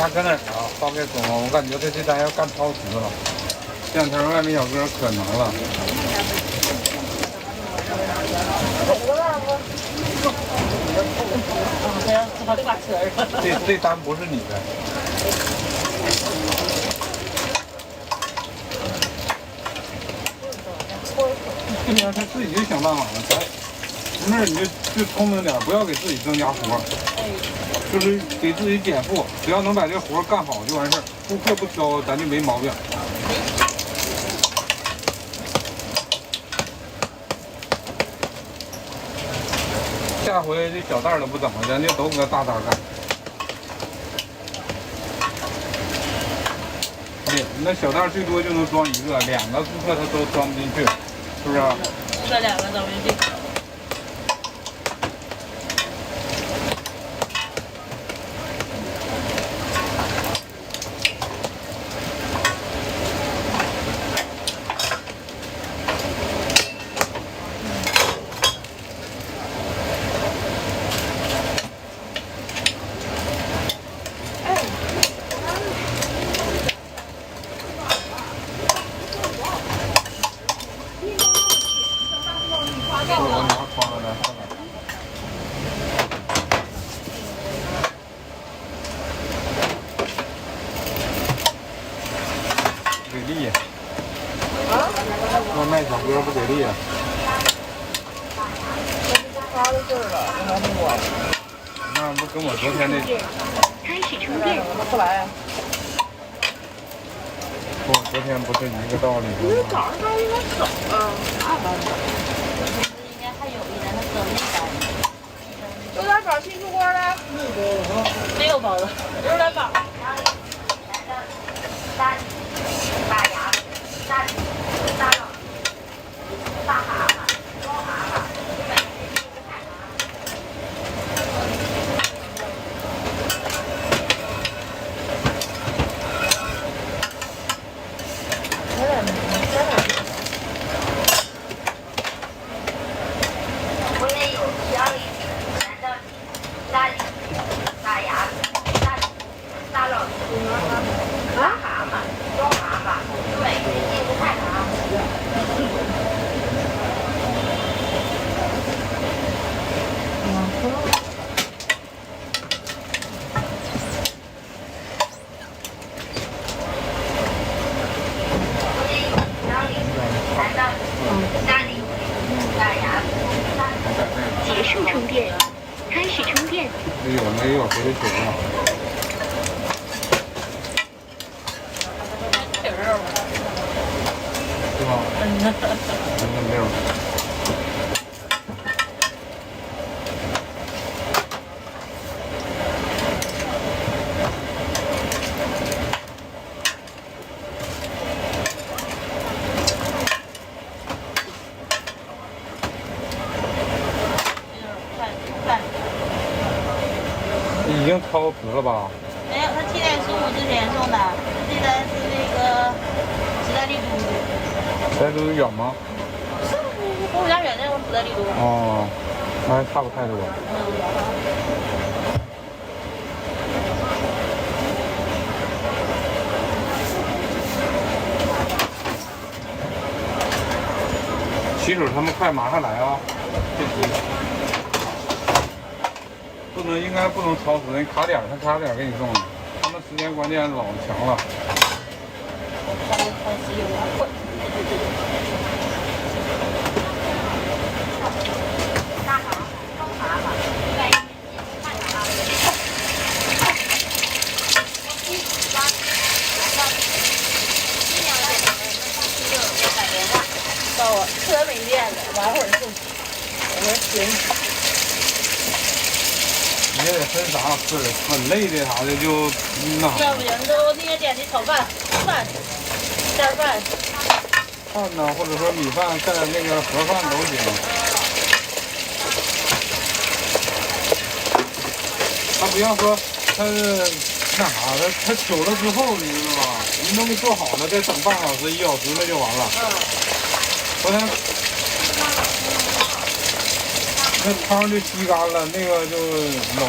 家搁哪儿啊？发给总，我感觉他这单要干超时了。这两天外卖小哥可能了。这单不是你的。这边他自己就想办法了，咱没事你就聪明点，不要给自己增加活，就是给自己减负，只要能把这活干好就完事儿。顾客不挑，咱就没毛病。下回这小袋都不整了，咱就都搁大袋干。对，那小袋最多就能装一个，两个顾客他都装不进去，是不是？这两个装不进去。我拿筐子来放哪？给力！外卖小哥不给力啊！发的事儿了，那还没我。那不跟我昨天那……开始充电。不来呀？跟我昨天不是一个道理因为吗？早上他应该走了，啥班的？应该还有一单，他等一单。有点宝新出锅了。没有包子，有点包。大牙、大鸡、大脑、大蛤蟆、中蛤蟆、美人鱼、海我也有小李、蓝的、大李、大牙、大鸡、大老鼠、大蛤蟆、中蛤蟆、美人鱼、海蛤蟆。结束充电，开始充电。没有回的水了。是吗？没有。已经超时了吧？没有，他7点15之前送的，这单是那个时代丽都。时代都远吗？是公务家园那种时代丽都。哦，那还差不太多。骑手他们快马上来啊！这题应该不能超时，你卡点他卡点给你送的，他们时间观念老强了。大蛤蟆、中蛤蟆、美人鱼、海蛤蟆。到我车没电了，玩会儿送。我说行。你也得分啥吃，很累的啥的就那啥。要不行都那些点的炒饭、馅饭。饭呢，或者说米饭蘸那个盒饭都行。他不要说他那啥，他取了之后，你知道吧？你东西做好了，再等半小时、1小时那就完了。昨天那汤就吸干了，那个就老。